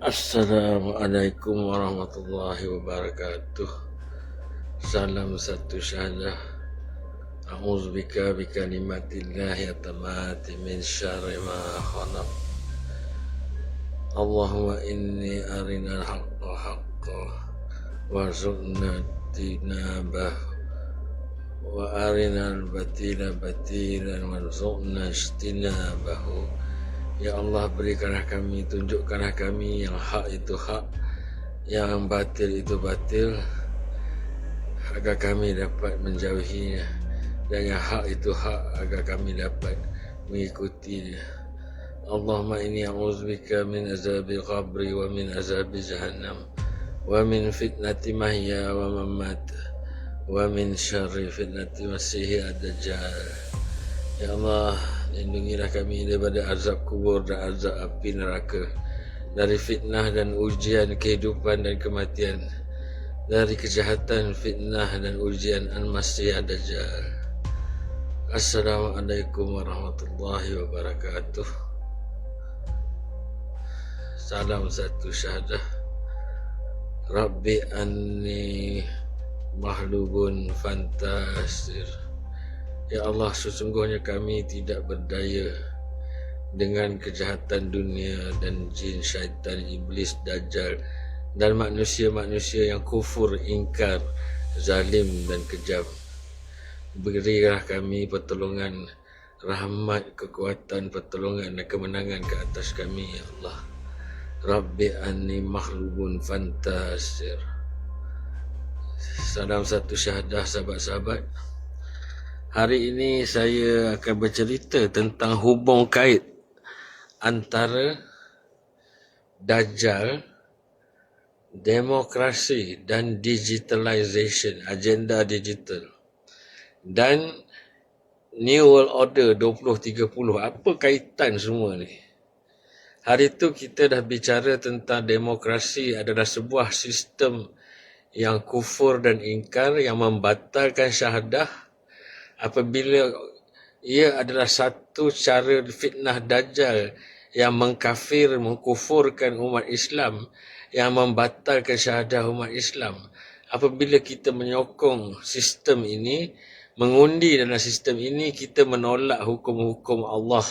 Assalamualaikum warahmatullahi wabarakatuh. Salam satu syahadah. A'udzubika bikalimatillahi atamati min syarri ma khalaq. Allahumma inni arinal haqqa haqqa warzuqna tinabah wa arinal batila batilan warzuqna ijtinabahu. Ya Allah, berikanlah kami, tunjukkanlah kami yang hak itu hak, yang batil itu batil, agar kami dapat menjauhinya, dan yang hak itu hak, agar kami dapat mengikutinya. Allahumma inni a'udzubika min azabil qabri wa min azabi jahannam wa min fitnati mahya wa mamat wa min syarri fitnati masihi ad-dajjal. Ya Allah, lindungilah kami daripada azab kubur dan azab api neraka, dari fitnah dan ujian kehidupan dan kematian, dari kejahatan, fitnah dan ujian Al-Masih Ad-Dajjal. Assalamualaikum warahmatullahi wabarakatuh. Salam satu syahadah. Rabbi anni mahlubun fantasir. Ya Allah, sesungguhnya kami tidak berdaya dengan kejahatan dunia dan jin, syaitan, iblis, dajjal dan manusia-manusia yang kufur, ingkar, zalim dan kejam. Berilah kami pertolongan, rahmat, kekuatan, pertolongan dan kemenangan ke atas kami, ya Allah. Rabbi anni makhlubun fantasir. Salam satu syahadah, sahabat-sahabat. Hari ini saya akan bercerita tentang hubung kait antara Dajjal, demokrasi dan digitalization, agenda digital, dan New World Order 2030. Apa kaitan semua ni? Hari itu kita dah bicara tentang demokrasi adalah sebuah sistem yang kufur dan ingkar, yang membatalkan syahadah apabila ia adalah satu cara fitnah Dajjal yang mengkafir, mengkufurkan umat Islam, yang membatalkan syahadah umat Islam. Apabila kita menyokong sistem ini, mengundi dalam sistem ini, kita menolak hukum-hukum Allah,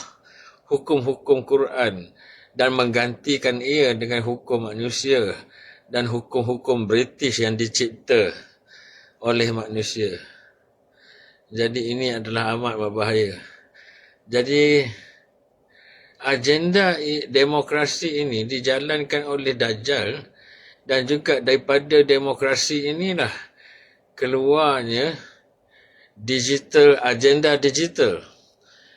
hukum-hukum Quran, dan menggantikan ia dengan hukum manusia dan hukum-hukum British yang dicipta oleh manusia. Jadi ini adalah amat berbahaya. Jadi agenda demokrasi ini dijalankan oleh Dajjal, dan juga daripada demokrasi inilah keluarnya agenda digital,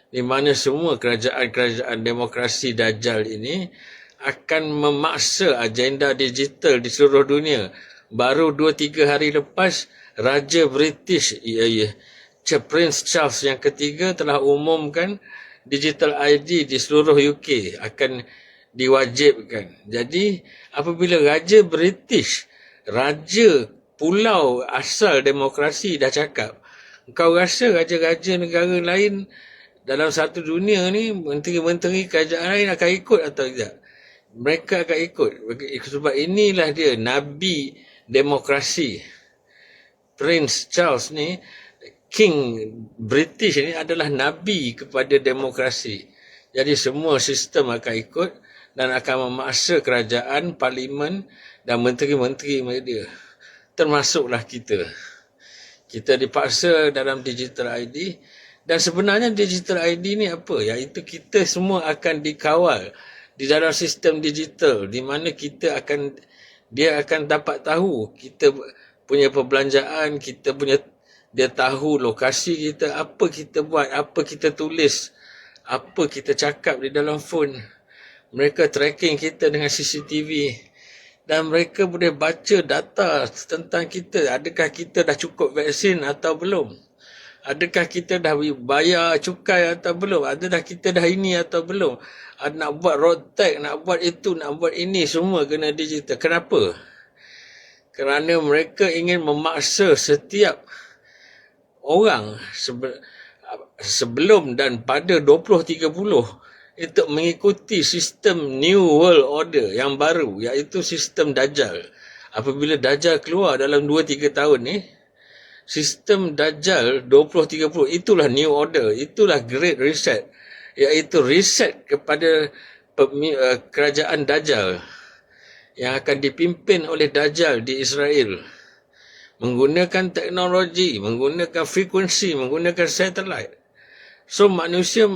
di mana semua kerajaan-kerajaan demokrasi Dajjal ini akan memaksa agenda digital di seluruh dunia. Baru 2-3 hari lepas, Raja British, Prince Charles yang ketiga telah umumkan digital ID di seluruh UK akan diwajibkan. Jadi apabila Raja British, Raja pulau asal demokrasi dah cakap, kau rasa raja-raja negara lain dalam satu dunia ni, menteri-menteri kerajaan lain akan ikut atau tidak? Mereka akan ikut. Sebab inilah dia Nabi demokrasi. Prince Charles ni, King British ni adalah Nabi kepada demokrasi. Jadi semua sistem akan ikut dan akan memaksa kerajaan, parlimen dan menteri-menteri dia. Termasuklah kita. Kita dipaksa dalam digital ID. Dan sebenarnya digital ID ni apa? Iaitu kita semua akan dikawal di dalam sistem digital, di mana dia akan dapat tahu kita punya perbelanjaan, dia tahu lokasi kita, apa kita buat, apa kita tulis, apa kita cakap di dalam phone. Mereka tracking kita dengan CCTV dan mereka boleh baca data tentang kita. Adakah kita dah cukup vaksin atau belum? Adakah kita dah bayar cukai atau belum? Adakah kita dah ini atau belum? Nak buat road tax, nak buat itu, nak buat ini, semua kena digital. Kenapa? Kerana mereka ingin memaksa setiap orang sebelum dan pada 2030 untuk mengikuti sistem New World Order yang baru, iaitu sistem Dajjal. Apabila Dajjal keluar dalam 2-3 tahun ni, sistem Dajjal 2030, itulah New Order, itulah Great Reset, iaitu reset kepada kerajaan Dajjal yang akan dipimpin oleh Dajjal di Israel. Menggunakan teknologi, menggunakan frekuensi, menggunakan satelit. So manusia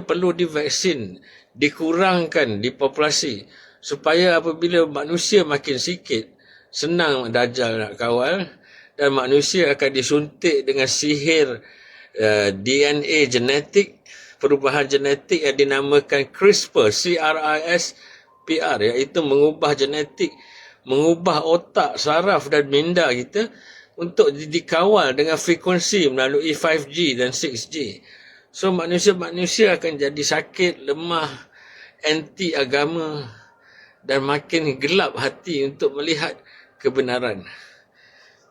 perlu divaksin, dikurangkan di populasi supaya apabila manusia makin sikit, senang Dajjal nak kawal dan manusia akan disuntik dengan sihir DNA genetik, perubahan genetik yang dinamakan CRISPR, CRISPR, iaitu mengubah genetik, mengubah otak, saraf dan minda kita untuk dikawal dengan frekuensi melalui 5G dan 6G. So manusia akan jadi sakit, lemah, anti agama dan makin gelap hati untuk melihat kebenaran.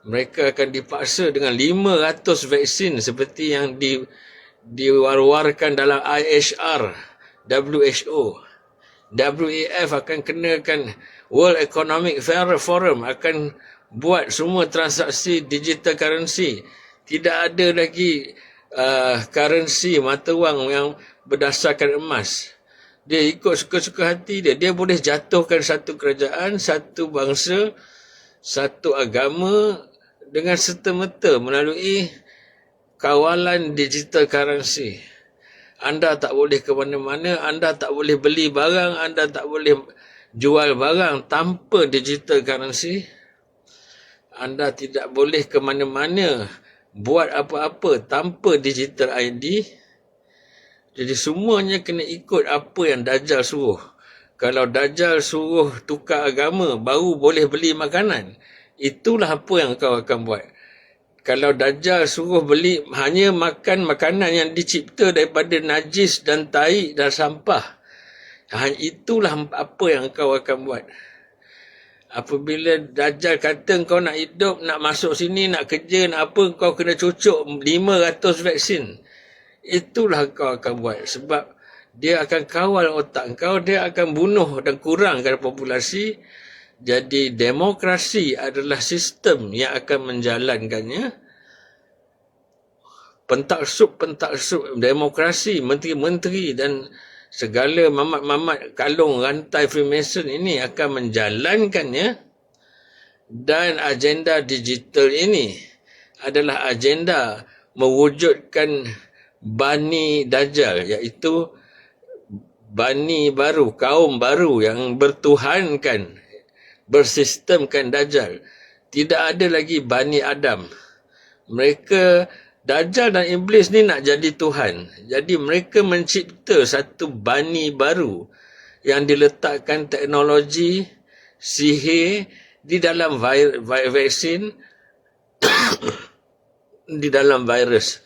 Mereka akan dipaksa dengan 500 vaksin seperti yang diwar-warkan dalam IHR, WHO. WEF akan kenakan, World Economic Forum akan buat semua transaksi digital currency. Tidak ada lagi currency mata wang yang berdasarkan emas. Dia ikut suka-suka hati dia. Dia boleh jatuhkan satu kerajaan, satu bangsa, satu agama dengan serta-merta melalui kawalan digital currency. Anda tak boleh ke mana-mana, anda tak boleh beli barang, anda tak boleh jual barang tanpa digital currency. Anda tidak boleh ke mana-mana buat apa-apa tanpa digital ID. Jadi semuanya kena ikut apa yang Dajjal suruh. Kalau Dajjal suruh tukar agama, baru boleh beli makanan, itulah apa yang kau akan buat. Kalau Dajjal suruh beli hanya makan makanan yang dicipta daripada najis dan tai dan sampah, itulah apa yang kau akan buat. Apabila Dajjal kata kau nak hidup, nak masuk sini, nak kerja, nak apa, kau kena cucuk 500 vaksin. Itulah kau akan buat. Sebab dia akan kawal otak kau, dia akan bunuh dan kurangkan populasi. Jadi demokrasi adalah sistem yang akan menjalankannya. Pentaksub demokrasi, menteri-menteri dan segala mamat-mamat kalung rantai Freemason ini akan menjalankannya. Dan agenda digital ini adalah agenda mewujudkan Bani Dajjal, iaitu Bani baru, kaum baru yang bertuhankan, bersistemkan Dajjal. Tidak ada lagi Bani Adam. Mereka, Dajjal dan Iblis ni nak jadi Tuhan. Jadi mereka mencipta satu Bani baru yang diletakkan teknologi, sihir di dalam vaksin, di dalam virus.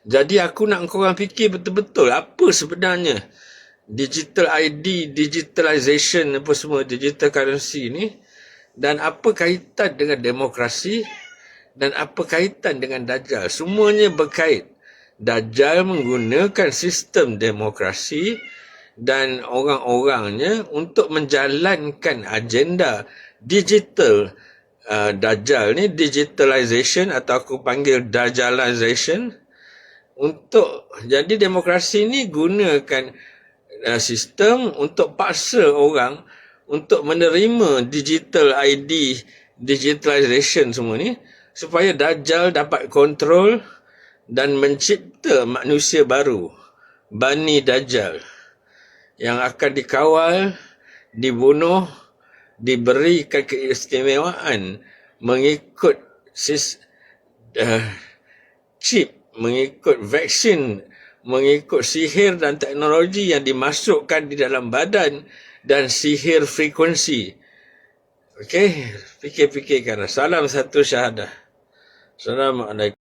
Jadi aku nak korang fikir betul-betul apa sebenarnya digital ID, digitalization, apa semua, digital currency ni, dan apa kaitan dengan demokrasi, dan apa kaitan dengan Dajjal. Semuanya berkait. Dajjal menggunakan sistem demokrasi dan orang-orangnya untuk menjalankan agenda digital. Dajjal ni digitalization, atau aku panggil Dajjalization. Untuk jadi demokrasi ni gunakan sistem untuk paksa orang untuk menerima digital ID, digitalization semua ni, supaya Dajjal dapat kontrol dan mencipta manusia baru, Bani Dajjal, yang akan dikawal, dibunuh, diberikan keistimewaan mengikut chip, mengikut vaksin, mengikut sihir dan teknologi yang dimasukkan di dalam badan, dan sihir frekuensi. Okey, fikir-fikirkan. Salam satu syahadah. Assalamualaikum.